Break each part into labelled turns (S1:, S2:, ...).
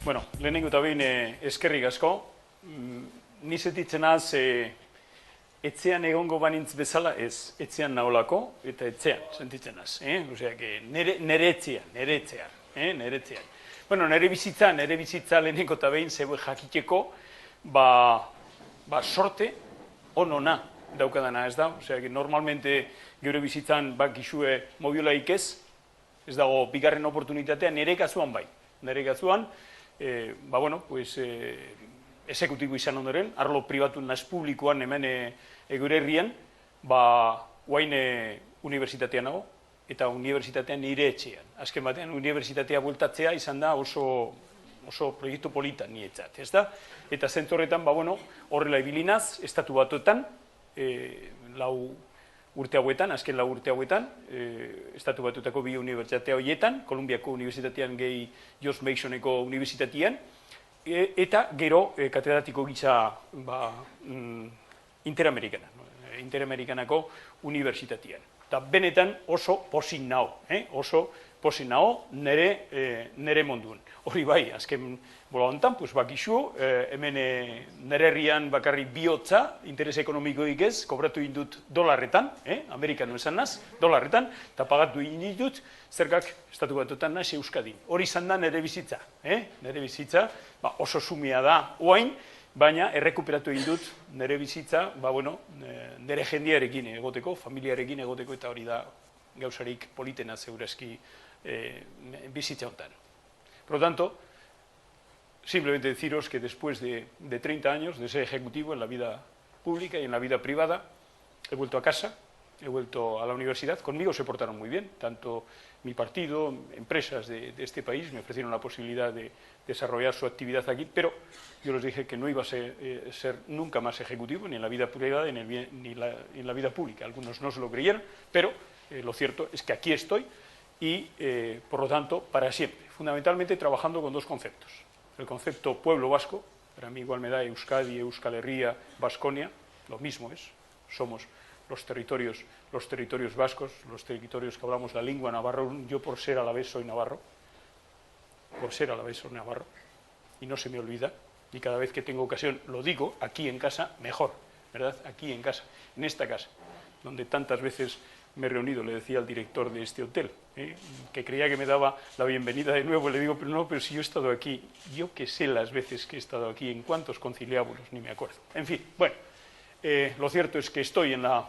S1: Bueno, lehenengo eta behin eskerrik asko. Ni sentitzen naiz etxean egongo banintz bezala ez, etxean naolako eta etxean sentitzen naiz. Osea, nere etxean. Bueno, nere bizitza lehenengo eta behin zegoen jakiteko, sorte onona daukadana ez da. Osea, normalmente geure bizitzan bakizue mobilaik ez dago bigarren oportunitatea, nere kasuan bai. Nere kasuan, exekutibo izan ondoren, arlo pribatu naz publikoan hemen gure herrian, guain unibertsitatean nago, eta unibertsitatean nire etxean. Azken batean, unibertsitatea bueltatzea izan da oso proiektu polita nietzat, ez da? Eta zentorretan, horrela ibilinaz, estatu batuetan, azken lau urte hauetan, estatu batuetako bi unibertsitatea horietan, Kolumbiako unibertsitatean gehi George Masoneko unibertsitatean, eta gero katedratiko gisa Interamerikanako unibertsitatean. Eta benetan oso posin nao, nere munduan. Hori bai, azken bola honetan, bakizu, hemen nere herrian bakarrik bihotza, interes ekonomikoik ez, kobratu indut dolarretan, Amerikano esan naz, dolarretan, eta pagatu indut, zergak estatu batuetan naz Euskadin. Hori izan da nere bizitza, oso sumia da oain, baina errekuperatu indut nere bizitza, nere jendearekin egoteko, familiarekin egoteko, eta hori da gauzarik politena zeurazki bizitza honetan. Por lo tanto, simplemente deciros que después de 30 años de ser ejecutivo en la vida pública y en la vida privada, he vuelto a casa, he vuelto a la universidad. Conmigo se portaron muy bien, tanto mi partido, empresas de este país me ofrecieron la posibilidad de desarrollar su actividad aquí, pero yo les dije que no iba a ser nunca más ejecutivo, ni en la vida privada ni en la vida pública. Algunos no se lo creyeron, pero lo cierto es que aquí estoy y, por lo tanto, para siempre. Fundamentalmente trabajando con dos conceptos. El concepto pueblo vasco, para mí igual me da Euskadi, Euskal Herria, Baskonia, lo mismo es, somos los territorios vascos, los territorios que hablamos la lengua navarro. Yo por ser a la vez soy navarro, y no se me olvida, y cada vez que tengo ocasión lo digo, aquí en casa mejor, ¿verdad? Aquí en casa, en esta casa, donde tantas veces me he reunido. Le decía al director de este hotel, que creía que me daba la bienvenida de nuevo, le digo, pero si yo he estado aquí, yo que sé las veces que he estado aquí, en cuántos conciliábulos, ni me acuerdo. En fin, bueno, lo cierto es que estoy en la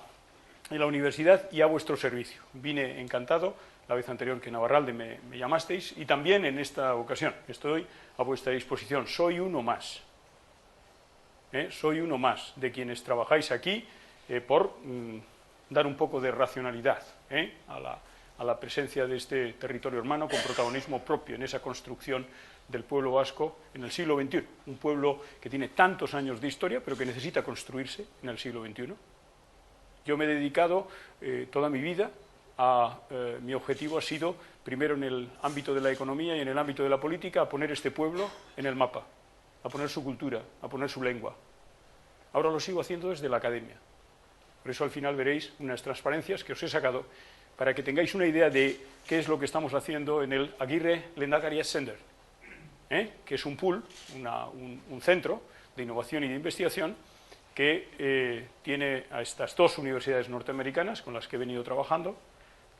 S1: universidad y a vuestro servicio. Vine encantado, la vez anterior que en Navarralde me llamasteis, y también en esta ocasión estoy a vuestra disposición. Soy uno más de quienes trabajáis aquí por dar un poco de racionalidad a la presencia de este territorio hermano, con protagonismo propio en esa construcción del pueblo vasco en el siglo XXI. Un pueblo que tiene tantos años de historia, pero que necesita construirse en el siglo XXI. Yo me he dedicado toda mi vida mi objetivo ha sido, primero en el ámbito de la economía y en el ámbito de la política, a poner este pueblo en el mapa, a poner su cultura, a poner su lengua. Ahora lo sigo haciendo desde la academia. Por eso al final veréis unas transparencias que os he sacado para que tengáis una idea de qué es lo que estamos haciendo en el Agirre Lehendakari Center, que es un pool, un centro de innovación y de investigación que tiene a estas dos universidades norteamericanas con las que he venido trabajando,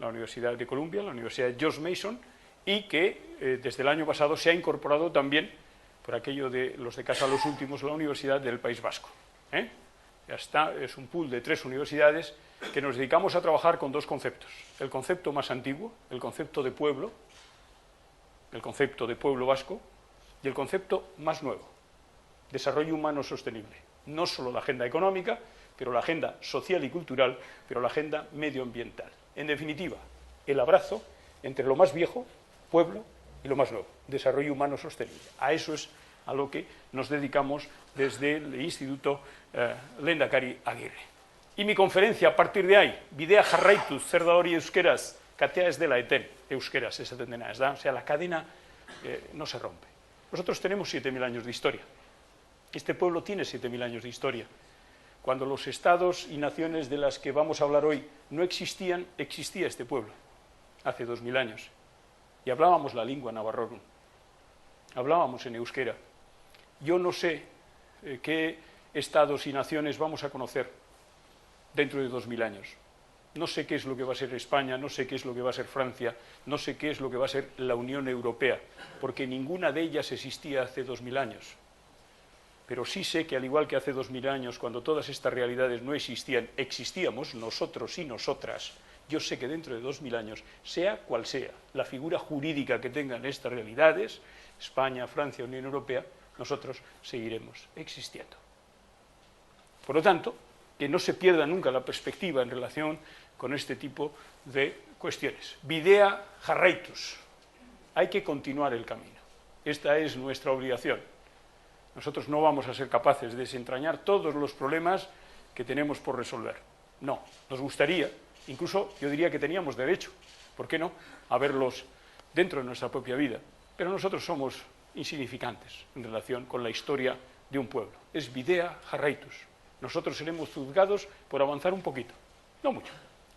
S1: la Universidad de Columbia, la Universidad de George Mason, y que desde el año pasado se ha incorporado también, por aquello de los de casa los últimos, la Universidad del País Vasco. Ya está, es un pool de 3 universidades que nos dedicamos a trabajar con dos conceptos. El concepto más antiguo, el concepto de pueblo vasco, y el concepto más nuevo, desarrollo humano sostenible. No solo la agenda económica, pero la agenda social y cultural, pero la agenda medioambiental. En definitiva, el abrazo entre lo más viejo, pueblo, y lo más nuevo, desarrollo humano sostenible. A eso es a lo que nos dedicamos desde el Instituto Lehendakari Agirre. Y mi conferencia, a partir de ahí, bidea jarraituz, zer da hori euskeraz, katea ez dela eten, euskeraz esaten dena, ez da? O sea, la cadena no se rompe. Nosotros tenemos 7.000 años de historia. Este pueblo tiene 7.000 años de historia. Cuando los estados y naciones de las que vamos a hablar hoy no existían, existía este pueblo, hace 2.000 años. Y hablábamos la lengua navarrorun. hablábamos en euskera. Yo no sé qué estados y naciones vamos a conocer dentro de 2000 años. No sé qué es lo que va a ser España, no sé qué es lo que va a ser Francia, no sé qué es lo que va a ser la Unión Europea, porque ninguna de ellas existía hace 2000 años. Pero sí sé que al igual que hace 2000 años, cuando todas estas realidades no existían, existíamos nosotros y nosotras. Yo sé que dentro de 2000 años, sea cual sea la figura jurídica que tengan estas realidades, España, Francia, Unión Europea, nosotros seguiremos existiendo. Por lo tanto, que no se pierda nunca la perspectiva en relación con este tipo de cuestiones. Bidea jarraitus. Hay que continuar el camino. Esta es nuestra obligación. Nosotros no vamos a ser capaces de desentrañar todos los problemas que tenemos por resolver. No, nos gustaría, incluso yo diría que teníamos derecho, ¿por qué no?, a verlos dentro de nuestra propia vida. Pero nosotros somos insignificantes en relación con la historia de un pueblo. Es bidea jarraitus. Nosotros seremos juzgados por avanzar un poquito, no mucho,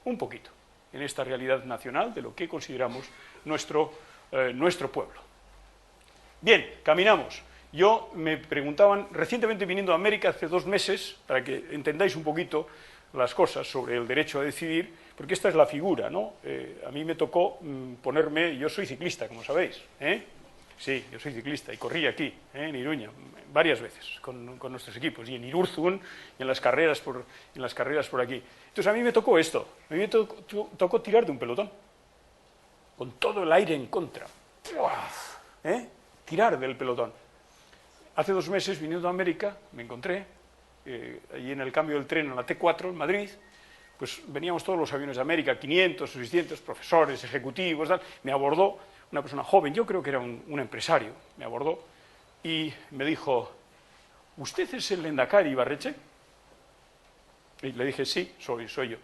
S1: un poquito, en esta realidad nacional de lo que consideramos nuestro pueblo. Bien, caminamos. Yo me preguntaban, recientemente viniendo a América hace 2 meses, para que entendáis un poquito las cosas sobre el derecho a decidir, porque esta es la figura, ¿no? A mí me tocó ponerme, yo soy ciclista, como sabéis, Sí, yo soy ciclista y corrí aquí, en Iruña, varias veces con nuestros equipos, y en Irurzun, y en las carreras por aquí. Entonces a mí me tocó esto, a mí me tocó tirar de un pelotón, con todo el aire en contra, tirar del pelotón. Hace 2 meses, viniendo a América, me encontré, allí en el cambio del tren en la T4, en Madrid, pues veníamos todos los aviones de América, 500 o 600 profesores, ejecutivos, tal. Me abordó una persona joven, yo creo que era un empresario, me abordó y me dijo, ¿usted es el Lehendakari Ibarretxe? Y le dije, sí, soy yo.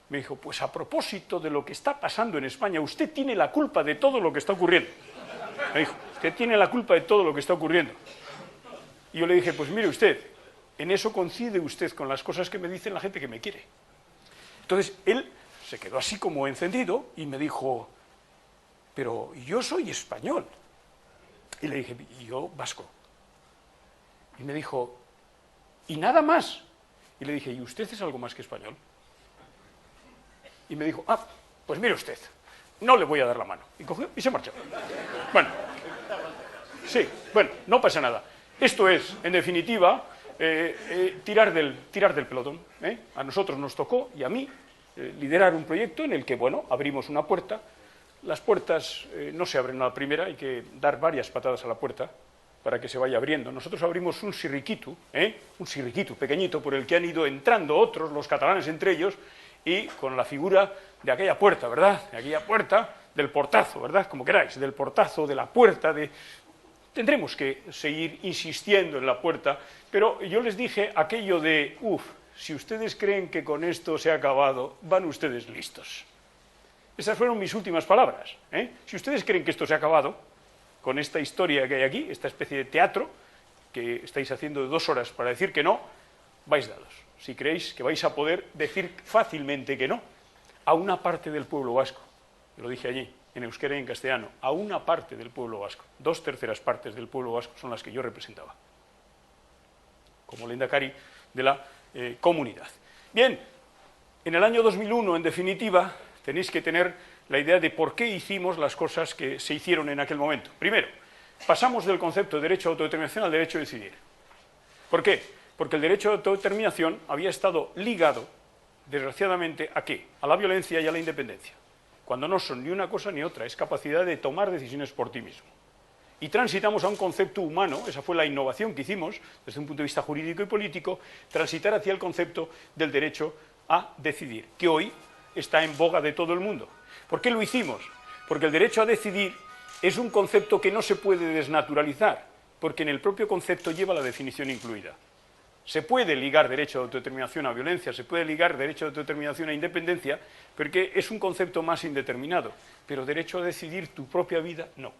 S1: Me dijo, pues a propósito de lo que está pasando en España, usted tiene la culpa de todo lo que está ocurriendo. Me dijo, usted tiene la culpa de todo lo que está ocurriendo. Y yo le dije, pues mire usted, en eso coincide usted con las cosas que me dicen la gente que me quiere. Entonces, él se quedó así como encendido y me dijo, pero yo soy español. Y le dije, y yo vasco. Y me dijo, ¿y nada más? Y le dije, ¿y usted es algo más que español? Y me dijo, pues mire usted, no le voy a dar la mano. Y cogió y se marchó. Bueno, sí, bueno, no pasa nada. Esto es, en definitiva, tirar del pelotón. A nosotros nos tocó, y a mí, liderar un proyecto en el que, bueno, abrimos una puerta. Las puertas no se abren a la primera, hay que dar varias patadas a la puerta para que se vaya abriendo. Nosotros abrimos un sirriquitu pequeñito, por el que han ido entrando otros, los catalanes entre ellos, y con la figura de aquella puerta, ¿verdad? De aquella puerta, del portazo, ¿verdad? Como queráis, del portazo, de la puerta, Tendremos que seguir insistiendo en la puerta, pero yo les dije aquello de, si ustedes creen que con esto se ha acabado, van ustedes listos. Esas fueron mis últimas palabras. Si ustedes creen que esto se ha acabado, con esta historia que hay aquí, esta especie de teatro, que estáis haciendo de 2 horas para decir que no, vais dados. Si creéis que vais a poder decir fácilmente que no a una parte del pueblo vasco, lo dije allí, en euskera y en castellano, a una parte del pueblo vasco, 2/3 partes del pueblo vasco son las que yo representaba, como lehendakari de la comunidad. Bien, en el año 2001, en definitiva, tenéis que tener la idea de por qué hicimos las cosas que se hicieron en aquel momento. Primero, pasamos del concepto de derecho a autodeterminación al derecho a decidir. ¿Por qué? Porque el derecho a autodeterminación había estado ligado, desgraciadamente, ¿a qué? A la violencia y a la independencia, cuando no son ni una cosa ni otra, es capacidad de tomar decisiones por ti mismo. Y transitamos a un concepto humano, esa fue la innovación que hicimos, desde un punto de vista jurídico y político, transitar hacia el concepto del derecho a decidir, que hoy está en boga de todo el mundo. ¿Por qué lo hicimos? Porque el derecho a decidir es un concepto que no se puede desnaturalizar, porque en el propio concepto lleva la definición incluida. Se puede ligar derecho a autodeterminación a violencia, se puede ligar derecho a autodeterminación a independencia, porque es un concepto más indeterminado, pero derecho a decidir tu propia vida, no.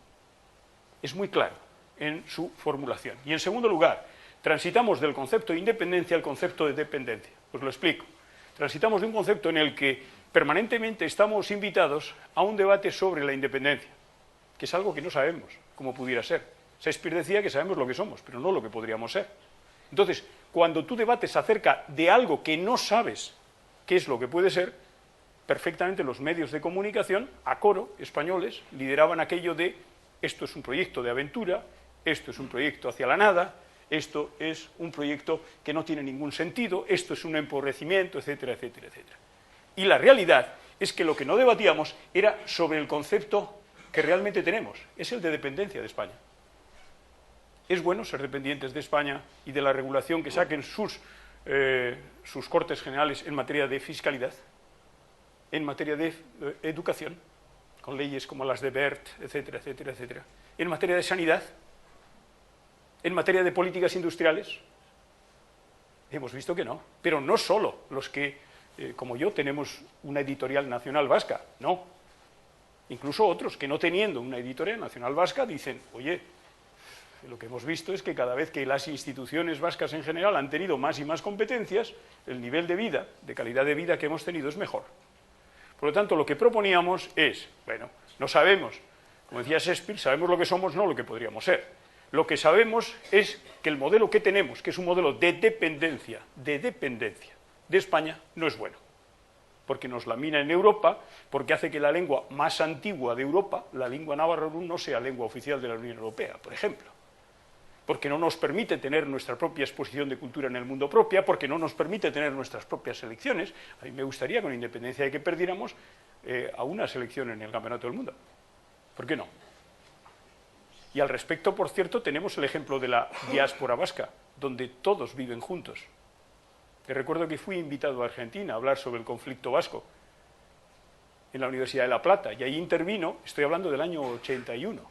S1: Es muy claro en su formulación. Y en segundo lugar, transitamos del concepto de independencia al concepto de dependencia. Os lo explico. Transitamos de un concepto en el que permanentemente estamos invitados a un debate sobre la independencia, que es algo que no sabemos cómo pudiera ser. Shakespeare decía que sabemos lo que somos, pero no lo que podríamos ser. Entonces, cuando tú debates acerca de algo que no sabes qué es lo que puede ser, perfectamente los medios de comunicación, a coro, españoles, lideraban aquello de esto es un proyecto de aventura, esto es un proyecto hacia la nada, esto es un proyecto que no tiene ningún sentido, esto es un empobrecimiento, etcétera, etcétera, etcétera. Y la realidad es que lo que no debatíamos era sobre el concepto que realmente tenemos, es el de dependencia de España. Es bueno ser dependientes de España y de la regulación que saquen sus Cortes Generales en materia de fiscalidad, en materia de educación, con leyes como las de Wert, etcétera, etcétera, etcétera, en materia de sanidad, en materia de políticas industriales. Hemos visto que no, pero no solo los que, como yo, tenemos una editorial nacional vasca, no. Incluso otros que no teniendo una editorial nacional vasca dicen, oye, lo que hemos visto es que cada vez que las instituciones vascas en general han tenido más y más competencias, el nivel de vida, de calidad de vida que hemos tenido es mejor. Por lo tanto, lo que proponíamos es, bueno, no sabemos, como decía Shakespeare, sabemos lo que somos, no lo que podríamos ser. Lo que sabemos es que el modelo que tenemos, que es un modelo de dependencia de España, no es bueno. Porque nos lamina en Europa, porque hace que la lengua más antigua de Europa, la lengua navarrón, no sea lengua oficial de la Unión Europea, por ejemplo. Porque no nos permite tener nuestra propia exposición de cultura en el mundo propia, porque no nos permite tener nuestras propias selecciones. A mí me gustaría, con independencia de que perdiéramos, a una selección en el Campeonato del Mundo. ¿Por qué no? Y al respecto, por cierto, tenemos el ejemplo de la diáspora vasca, donde todos viven juntos. Te recuerdo que fui invitado a Argentina a hablar sobre el conflicto vasco en la Universidad de La Plata, y ahí intervino, estoy hablando del año 81,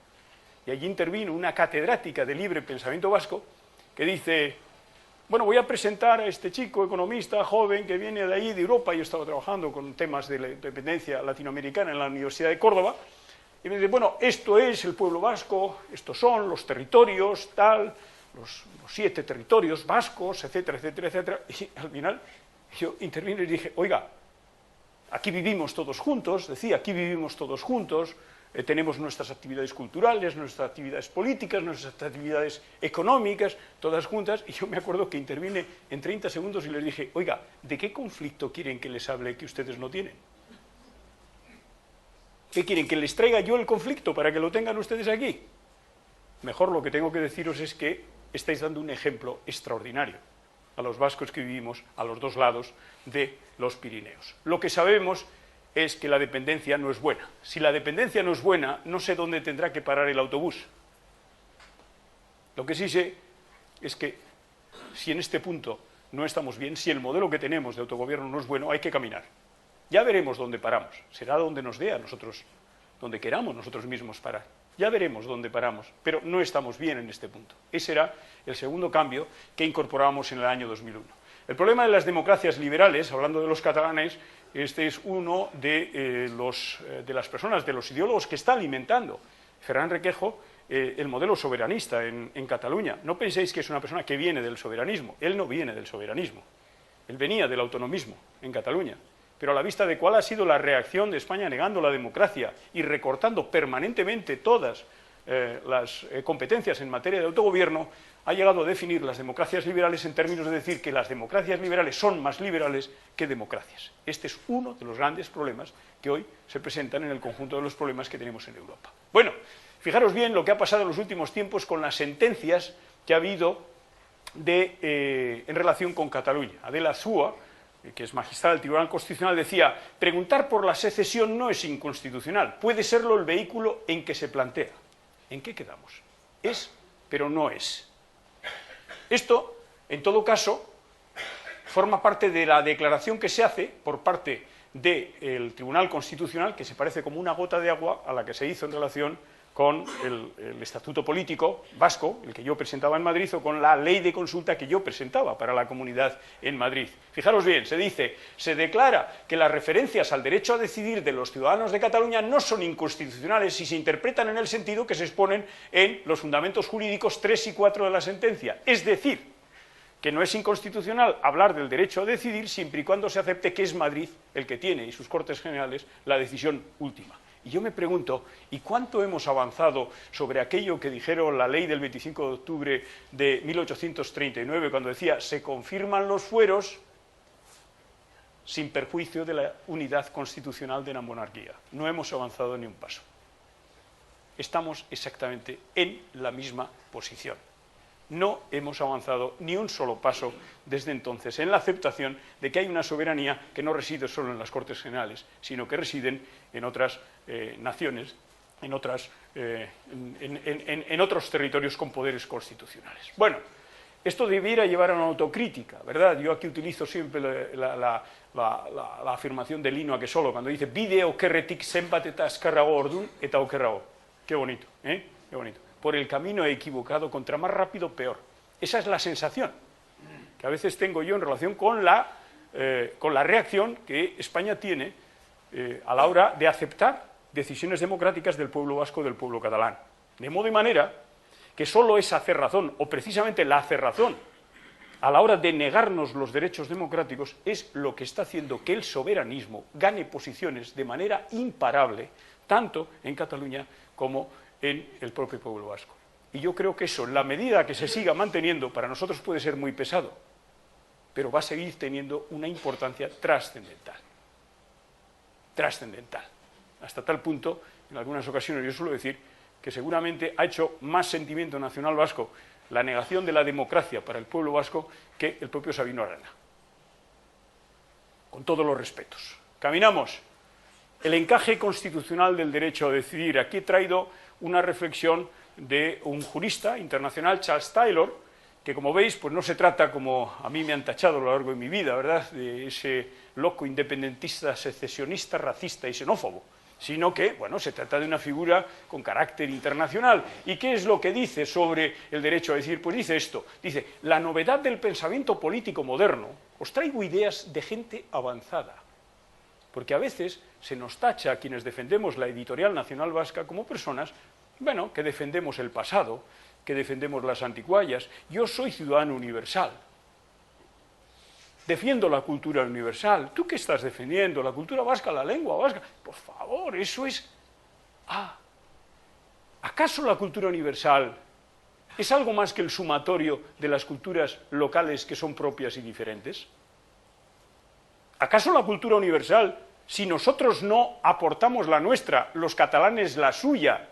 S1: y allí intervino una catedrática de libre pensamiento vasco que dice, bueno, voy a presentar a este chico economista joven que viene de ahí, de Europa, yo estaba trabajando con temas de la independencia latinoamericana en la Universidad de Córdoba, y me dice, bueno, esto es el pueblo vasco, estos son los territorios, tal, los 7 territorios vascos, etcétera, etcétera, etcétera, y al final yo intervino y dije, oiga, aquí vivimos todos juntos, decía, aquí vivimos todos juntos, tenemos nuestras actividades culturales, nuestras actividades políticas, nuestras actividades económicas, todas juntas, y yo me acuerdo que intervine en 30 segundos y les dije, oiga, ¿de qué conflicto quieren que les hable que ustedes no tienen? ¿Qué quieren, que les traiga yo el conflicto para que lo tengan ustedes aquí? Mejor lo que tengo que deciros es que estáis dando un ejemplo extraordinario a los vascos que vivimos a los dos lados de los Pirineos. Lo que sabemos es que la dependencia no es buena. Si la dependencia no es buena, no sé dónde tendrá que parar el autobús. Lo que sí sé es que si en este punto no estamos bien, si el modelo que tenemos de autogobierno no es bueno, hay que caminar. Ya veremos dónde paramos. Será donde nos dé a nosotros, donde queramos nosotros mismos parar. Ya veremos dónde paramos, pero no estamos bien en este punto. Ese era el segundo cambio que incorporamos en el año 2001. El problema de las democracias liberales, hablando de los catalanes, este es uno de las personas, de los ideólogos que está alimentando Ferran Requejo el modelo soberanista en Cataluña. No penséis que es una persona que viene del soberanismo. Él no viene del soberanismo. Él venía del autonomismo en Cataluña. Pero a la vista de cuál ha sido la reacción de España negando la democracia y recortando permanentemente todas las competencias en materia de autogobierno, ha llegado a definir las democracias liberales en términos de decir que las democracias liberales son más liberales que democracias. Este es uno de los grandes problemas que hoy se presentan en el conjunto de los problemas que tenemos en Europa. Bueno, fijaros bien lo que ha pasado en los últimos tiempos con las sentencias que ha habido en relación con Cataluña. Adela Zúa, que es magistrada del Tribunal Constitucional, decía, preguntar por la secesión no es inconstitucional, puede serlo el vehículo en que se plantea. ¿En qué quedamos? Es, pero no es. Esto, en todo caso, forma parte de la declaración que se hace por parte del Tribunal Constitucional, que se parece como una gota de agua a la que se hizo en relación con el estatuto político vasco, el que yo presentaba en Madrid, o con la ley de consulta que yo presentaba para la comunidad en Madrid. Fijaros bien, se dice, se declara que las referencias al derecho a decidir de los ciudadanos de Cataluña no son inconstitucionales si se interpretan en el sentido que se exponen en los fundamentos jurídicos 3 y 4 de la sentencia. Es decir, que no es inconstitucional hablar del derecho a decidir siempre y cuando se acepte que es Madrid el que tiene, y sus Cortes Generales, la decisión última. Y yo me pregunto, ¿y cuánto hemos avanzado sobre aquello que dijeron la ley del 25 de octubre de 1839, cuando decía, se confirman los fueros sin perjuicio de la unidad constitucional de la monarquía? No hemos avanzado ni un paso. Estamos exactamente en la misma posición. No hemos avanzado ni un solo paso desde entonces en la aceptación de que hay una soberanía que no reside solo en las Cortes Generales, sino que residen en otras naciones, en otros territorios con poderes constitucionales. Bueno, esto debiera llevar a una autocrítica, ¿verdad? Yo aquí utilizo siempre la afirmación de Lino Akesolo cuando dice «Bide okerretik zenbat eta azkarrago ordun eta okerrago». Qué bonito, ¿eh? Qué bonito. Por el camino equivocado, contra más rápido, peor. Esa es la sensación que a veces tengo yo en relación con la reacción que España tiene a la hora de aceptar decisiones democráticas del pueblo vasco, del pueblo catalán. De modo y manera que solo esa cerrazón, o precisamente la cerrazón, a la hora de negarnos los derechos democráticos, es lo que está haciendo que el soberanismo gane posiciones de manera imparable, tanto en Cataluña como en el propio pueblo vasco. Y yo creo que eso, en la medida que se siga manteniendo, para nosotros puede ser muy pesado, pero va a seguir teniendo una importancia trascendental. Trascendental. Hasta tal punto, en algunas ocasiones yo suelo decir que seguramente ha hecho más sentimiento nacional vasco la negación de la democracia para el pueblo vasco que el propio Sabino Arana. Con todos los respetos. Caminamos. El encaje constitucional del derecho a decidir. Aquí he traído una reflexión de un jurista internacional, Charles Taylor, que como veis, pues no se trata, como a mí me han tachado a lo largo de mi vida, ¿verdad?, de ese loco independentista, secesionista, racista y xenófobo, sino que, bueno, se trata de una figura con carácter internacional. ¿Y qué es lo que dice sobre el derecho a decidir? Pues dice esto, dice, la novedad del pensamiento político moderno, os traigo ideas de gente avanzada, porque a veces se nos tacha a quienes defendemos la editorial nacional vasca como personas, bueno, que defendemos el pasado, que defendemos las anticuallas. Yo soy ciudadano universal, defiendo la cultura universal. ¿Tú qué estás defendiendo? ¿La cultura vasca, la lengua vasca? Por favor, eso es... ¿Acaso la cultura universal es algo más que el sumatorio de las culturas locales que son propias y diferentes? ¿Acaso la cultura universal, si nosotros no aportamos la nuestra, los catalanes la suya,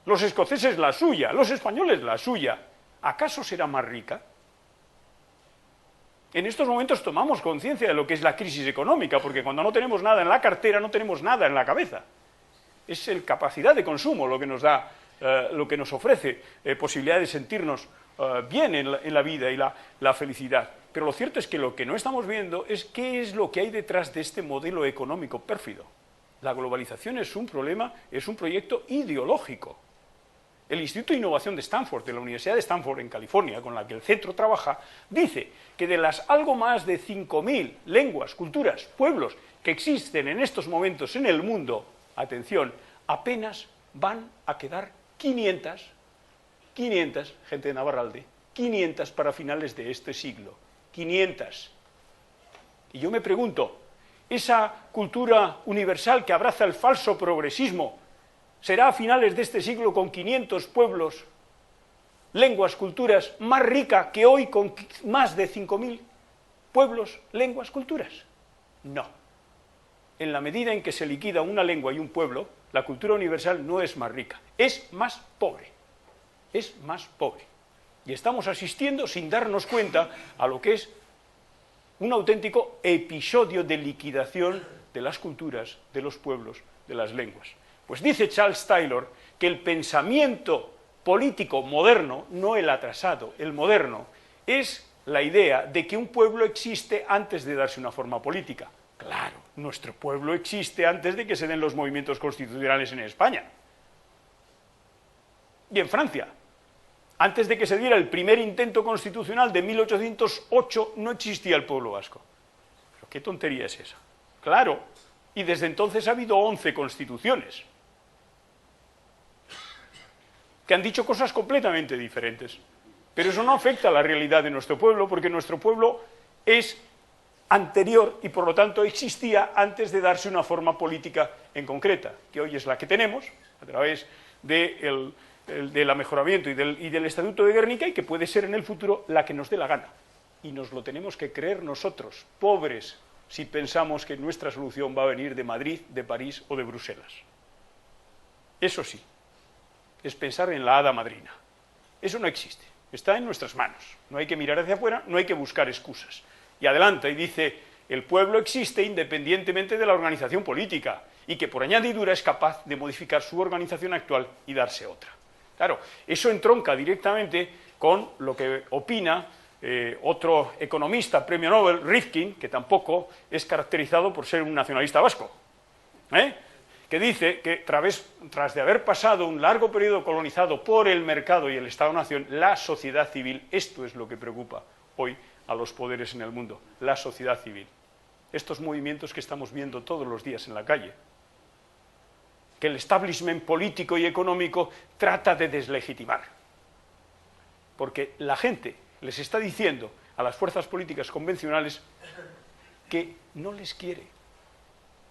S1: los escoceses la suya, los españoles la suya, acaso será más rica? En estos momentos tomamos conciencia de lo que es la crisis económica, porque cuando no tenemos nada en la cartera, no tenemos nada en la cabeza. Es la capacidad de consumo lo que nos da, lo que nos ofrece posibilidad de sentirnos bien en la vida y la felicidad. Pero lo cierto es que lo que no estamos viendo es qué es lo que hay detrás de este modelo económico pérfido. La globalización es un problema, es un proyecto ideológico. El Instituto de Innovación de Stanford, de la Universidad de Stanford en California, con la que el centro trabaja, dice que de las algo más de 5.000 lenguas, culturas, pueblos que existen en estos momentos en el mundo, atención, apenas van a quedar 500, gente de Navarralde, 500 para finales de este siglo. 500. Y yo me pregunto, ¿esa cultura universal que abraza el falso progresismo será a finales de este siglo con 500 pueblos, lenguas, culturas, más rica que hoy con más de 5.000 pueblos, lenguas, culturas? No. En la medida en que se liquida una lengua y un pueblo, la cultura universal no es más rica, es más pobre. Es más pobre. Y estamos asistiendo, sin darnos cuenta, a lo que es un auténtico episodio de liquidación de las culturas, de los pueblos, de las lenguas. Pues dice Charles Taylor que el pensamiento político moderno, no el atrasado, el moderno, es la idea de que un pueblo existe antes de darse una forma política. Claro, nuestro pueblo existe antes de que se den los movimientos constitucionales en España. Y en Francia. Antes de que se diera el primer intento constitucional de 1808, no existía el pueblo vasco. ¿Pero qué tontería es esa? Claro, y desde entonces ha habido 11 constituciones que han dicho cosas completamente diferentes. Pero eso no afecta a la realidad de nuestro pueblo, porque nuestro pueblo es anterior y por lo tanto existía antes de darse una forma política en concreta, que hoy es la que tenemos, a través del mejoramiento y del Estatuto de Gernika, y que puede ser en el futuro la que nos dé la gana. Y nos lo tenemos que creer nosotros, pobres, si pensamos que nuestra solución va a venir de Madrid, de París o de Bruselas. Eso sí, es pensar en la hada madrina. Eso no existe, está en nuestras manos. No hay que mirar hacia afuera, no hay que buscar excusas. Y adelanta y dice, el pueblo existe independientemente de la organización política y que por añadidura es capaz de modificar su organización actual y darse otra. Claro, eso entronca directamente con lo que opina otro economista, premio Nobel, Rifkin, que tampoco es caracterizado por ser un nacionalista vasco, que dice que tras de haber pasado un largo periodo colonizado por el mercado y el Estado-nación, la sociedad civil, esto es lo que preocupa hoy a los poderes en el mundo, la sociedad civil. Estos movimientos que estamos viendo todos los días en la calle, que el establishment político y económico trata de deslegitimar, porque la gente les está diciendo a las fuerzas políticas convencionales que no les quiere,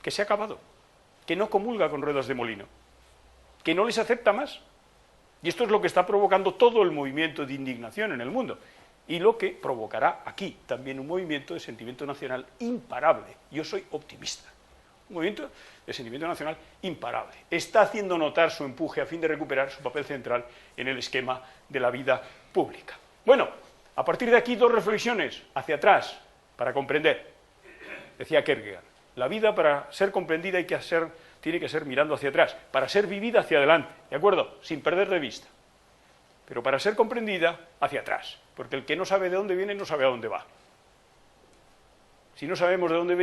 S1: que se ha acabado, que no comulga con ruedas de molino, que no les acepta más. Y esto es lo que está provocando todo el movimiento de indignación en el mundo, y lo que provocará aquí también un movimiento de sentimiento nacional imparable. Yo soy optimista. Un movimiento de sentimiento nacional imparable. Está haciendo notar su empuje a fin de recuperar su papel central en el esquema de la vida pública. Bueno, a partir de aquí dos reflexiones hacia atrás para comprender. Decía Kierkegaard, la vida para ser comprendida tiene que ser mirando hacia atrás, para ser vivida hacia adelante, ¿de acuerdo? Sin perder de vista. Pero para ser comprendida, hacia atrás, porque el que no sabe de dónde viene no sabe a dónde va. Si no sabemos de dónde venimos,